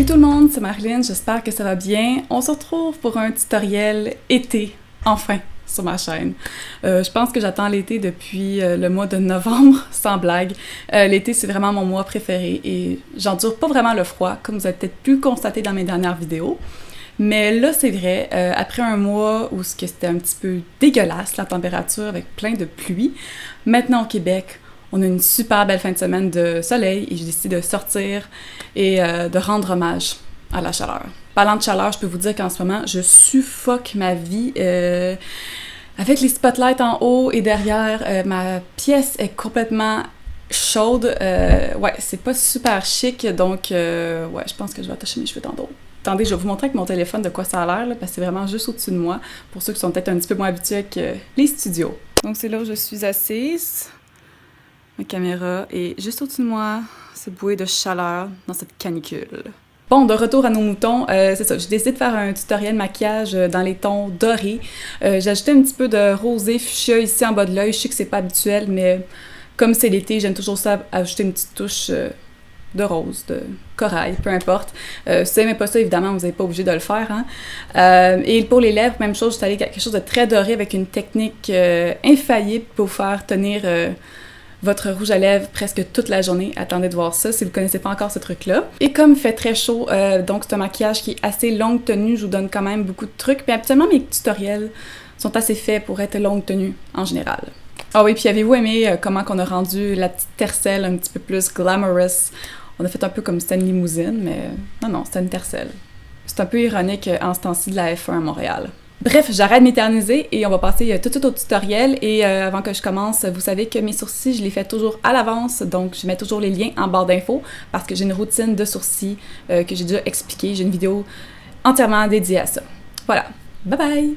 Salut tout le monde, c'est Marilyn, j'espère que ça va bien. On se retrouve pour un tutoriel été, enfin, sur ma chaîne. Je pense que j'attends l'été depuis le mois de novembre, sans blague. L'été, c'est vraiment mon mois préféré et j'endure pas vraiment le froid, comme vous avez peut-être pu constater dans mes dernières vidéos. Mais là, c'est vrai, après un mois où c'était un petit peu dégueulasse, la température, avec plein de pluie, maintenant au Québec, on a une super belle fin de semaine de soleil et j'ai décidé de sortir et de rendre hommage à la chaleur. Parlant de chaleur, je peux vous dire qu'en ce moment, je suffoque ma vie avec les spotlights en haut et derrière. Ma pièce est complètement chaude. Ouais, c'est pas super chic, donc ouais, je pense que je vais attacher mes cheveux tantôt. Attendez, je vais vous montrer avec mon téléphone de quoi ça a l'air, là, parce que c'est vraiment juste au-dessus de moi, pour ceux qui sont peut-être un petit peu moins habitués avec les studios. Donc c'est là où je suis assise. Ma caméra est juste au-dessus de moi, cette bouée de chaleur dans cette canicule. Bon, de retour à nos moutons, c'est ça, j'ai décidé de faire un tutoriel maquillage dans les tons dorés. J'ai ajouté un petit peu de rosé fuchsia ici en bas de l'œil. Je sais que c'est pas habituel, mais comme c'est l'été, j'aime toujours ça, ajouter une petite touche de rose, de corail, peu importe. Si vous n'aimez pas ça, évidemment, vous n'êtes pas obligé de le faire. Hein? Et pour les lèvres, même chose, j'ai allé quelque chose de très doré avec une technique infaillible pour vous faire tenir votre rouge à lèvres presque toute la journée. Attendez de voir ça si vous ne connaissez pas encore ce truc-là. Et comme il fait très chaud, donc c'est un maquillage qui est assez longue tenue, je vous donne quand même beaucoup de trucs. Puis habituellement, mes tutoriels sont assez faits pour être longue tenue en général. Ah oui, puis avez-vous aimé comment on a rendu la petite tercelle un petit peu plus glamorous? On a fait un peu comme c'était une limousine, mais non, c'était une tercelle. C'est un peu ironique en ce temps-ci de la F1 à Montréal. Bref, j'arrête de m'éterniser et on va passer tout de suite au tutoriel. Et avant que je commence, vous savez que mes sourcils, je les fais toujours à l'avance, donc je mets toujours les liens en barre d'infos parce que j'ai une routine de sourcils que j'ai déjà expliquée. J'ai une vidéo entièrement dédiée à ça. Voilà, bye bye!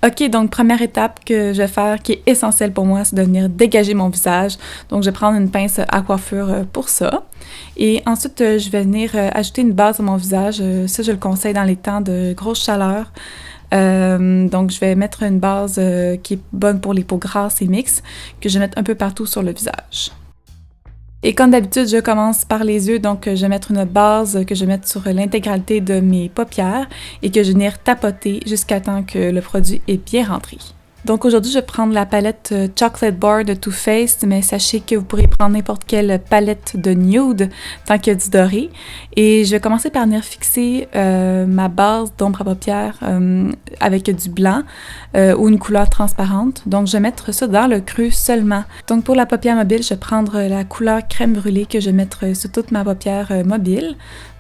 Ok, donc première étape que je vais faire qui est essentielle pour moi, c'est de venir dégager mon visage. Donc je vais prendre une pince à coiffure pour ça. Et ensuite, je vais venir ajouter une base à mon visage. Ça, je le conseille dans les temps de grosse chaleur. Donc je vais mettre une base qui est bonne pour les peaux grasses et mixtes, que je vais mettre un peu partout sur le visage. Et comme d'habitude, je commence par les yeux, donc je vais mettre une base que je vais mettre sur l'intégralité de mes paupières et que je vais venir tapoter jusqu'à temps que le produit est bien rentré. Donc aujourd'hui, je vais prendre la palette Chocolate Bar de Too Faced, mais sachez que vous pourrez prendre n'importe quelle palette de nude tant qu'il y a du doré. Et je vais commencer par venir fixer ma base d'ombre à paupières avec du blanc ou une couleur transparente. Donc je vais mettre ça dans le creux seulement. Donc pour la paupière mobile, je vais prendre la couleur crème brûlée que je vais mettre sur toute ma paupière mobile.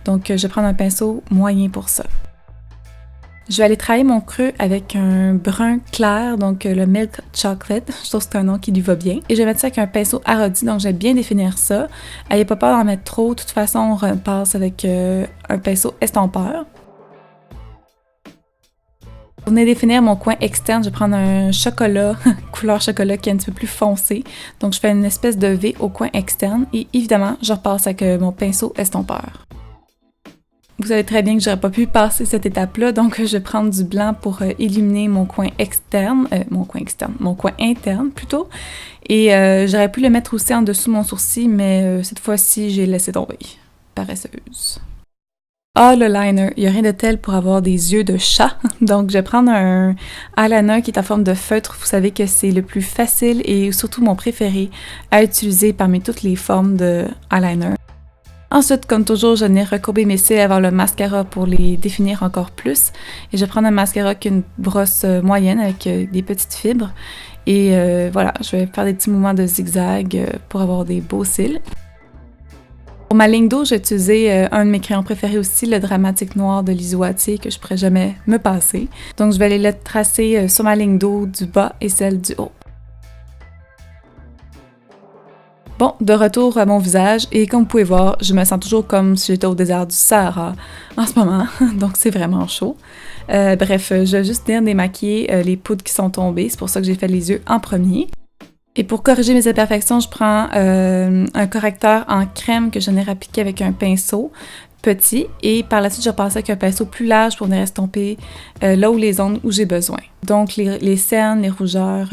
Donc je vais prendre un pinceau moyen pour ça. Je vais aller travailler mon creux avec un brun clair, donc le Milk Chocolate. Je trouve que c'est un nom qui lui va bien. Et je vais mettre ça avec un pinceau arrondi, donc je vais bien définir ça. N'ayez pas peur d'en mettre trop. De toute façon, on repasse avec un pinceau estompeur. Pour venir définir mon coin externe, je vais prendre un chocolat, couleur chocolat qui est un petit peu plus foncé. Donc je fais une espèce de V au coin externe et évidemment, je repasse avec mon pinceau estompeur. Vous savez très bien que j'aurais pas pu passer cette étape-là, donc je vais prendre du blanc pour illuminer mon coin externe, mon coin interne plutôt. Et j'aurais pu le mettre aussi en dessous de mon sourcil, mais cette fois-ci, j'ai laissé tomber. Paresseuse. Ah, le liner, il n'y a rien de tel pour avoir des yeux de chat. Donc, je vais prendre un eyeliner qui est en forme de feutre. Vous savez que c'est le plus facile et surtout mon préféré à utiliser parmi toutes les formes de eyeliner. Ensuite, comme toujours, je vais venir recourber mes cils avant le mascara pour les définir encore plus. Et je vais prendre un mascara qui est une brosse moyenne avec des petites fibres. Et voilà, je vais faire des petits mouvements de zigzag pour avoir des beaux cils. Pour ma ligne d'eau, j'ai utilisé un de mes crayons préférés aussi, le Dramatique Noir de Lizy Wattier, que je ne pourrais jamais me passer. Donc, je vais aller le tracer sur ma ligne d'eau du bas et celle du haut. Bon, de retour à mon visage, et comme vous pouvez voir, je me sens toujours comme si j'étais au désert du Sahara en ce moment, donc c'est vraiment chaud. Bref, je vais juste venir démaquiller les poudres qui sont tombées, c'est pour ça que j'ai fait les yeux en premier. Et pour corriger mes imperfections, je prends un correcteur en crème que je viens appliquer avec un pinceau petit, et par la suite, je vais passer avec un pinceau plus large pour venir estomper là où les zones où j'ai besoin. Donc les cernes, les rougeurs,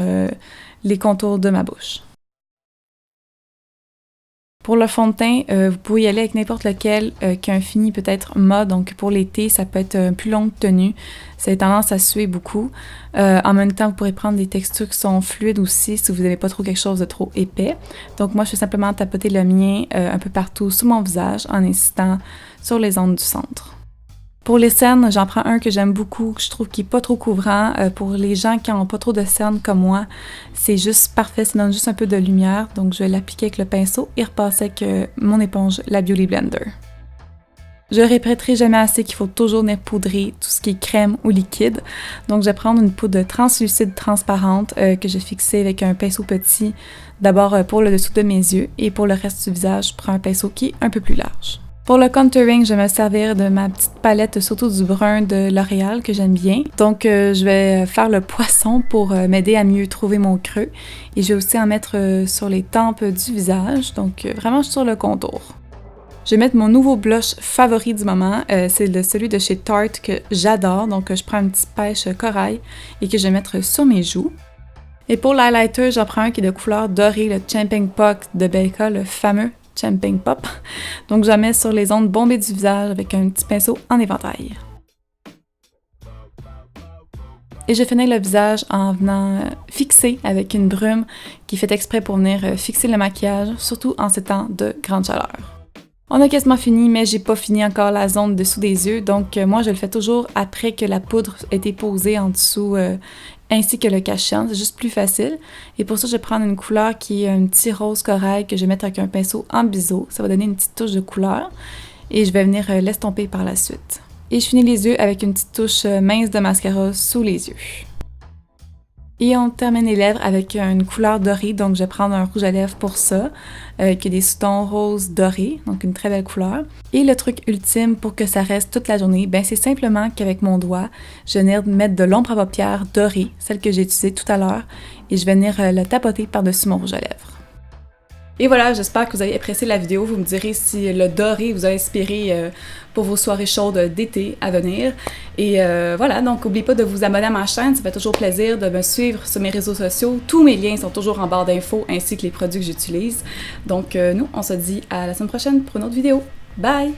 les contours de ma bouche. Pour le fond de teint, vous pouvez y aller avec n'importe lequel qui a un fini peut-être mat. Donc pour l'été, ça peut être une plus longue tenue. Ça a tendance à suer beaucoup. En même temps, vous pourrez prendre des textures qui sont fluides aussi si vous n'avez pas trop quelque chose de trop épais. Donc moi, je fais simplement tapoter le mien un peu partout sur mon visage en insistant sur les zones du centre. Pour les cernes, j'en prends un que j'aime beaucoup, que je trouve qui n'est pas trop couvrant. Pour les gens qui n'ont pas trop de cernes comme moi, c'est juste parfait, ça donne juste un peu de lumière. Donc je vais l'appliquer avec le pinceau et repasser avec mon éponge, la Beauty Blender. Je répéterai jamais assez qu'il faut toujours venir poudrer tout ce qui est crème ou liquide. Donc je vais prendre une poudre translucide transparente que j'ai fixée avec un pinceau petit, d'abord pour le dessous de mes yeux, et pour le reste du visage, je prends un pinceau qui est un peu plus large. Pour le contouring, je vais me servir de ma petite palette, surtout du brun de L'Oréal que j'aime bien. Donc, je vais faire le poisson pour m'aider à mieux trouver mon creux. Et je vais aussi en mettre sur les tempes du visage, donc vraiment sur le contour. Je vais mettre mon nouveau blush favori du moment, c'est celui de chez Tarte que j'adore. Donc, je prends une petite pêche corail et que je vais mettre sur mes joues. Et pour l'highlighter, j'en prends un qui est de couleur dorée, le Champagne Pop de Becca, le fameux Champagne Pop. Donc, je la mets sur les zones bombées du visage avec un petit pinceau en éventail. Et je finis le visage en venant fixer avec une brume qui est faite exprès pour venir fixer le maquillage, surtout en ces temps de grande chaleur. On a quasiment fini, mais j'ai pas fini encore la zone dessous des yeux, donc moi je le fais toujours après que la poudre ait été posée en dessous ainsi que le cache-cerne, c'est juste plus facile. Et pour ça, je vais prendre une couleur qui est un petit rose corail que je vais mettre avec un pinceau en biseau. Ça va donner une petite touche de couleur et je vais venir l'estomper par la suite. Et je finis les yeux avec une petite touche mince de mascara sous les yeux. Et on termine les lèvres avec une couleur dorée, donc je vais prendre un rouge à lèvres pour ça, qui a des sous-tons roses dorés, donc une très belle couleur. Et le truc ultime pour que ça reste toute la journée, ben c'est simplement qu'avec mon doigt, je vais venir mettre de l'ombre à paupières dorée, celle que j'ai utilisée tout à l'heure, et je vais venir le tapoter par-dessus mon rouge à lèvres. Et voilà, j'espère que vous avez apprécié la vidéo. Vous me direz si le doré vous a inspiré pour vos soirées chaudes d'été à venir. Et voilà, donc n'oubliez pas de vous abonner à ma chaîne, ça fait toujours plaisir de me suivre sur mes réseaux sociaux. Tous mes liens sont toujours en barre d'infos ainsi que les produits que j'utilise. Donc nous, on se dit à la semaine prochaine pour une autre vidéo. Bye!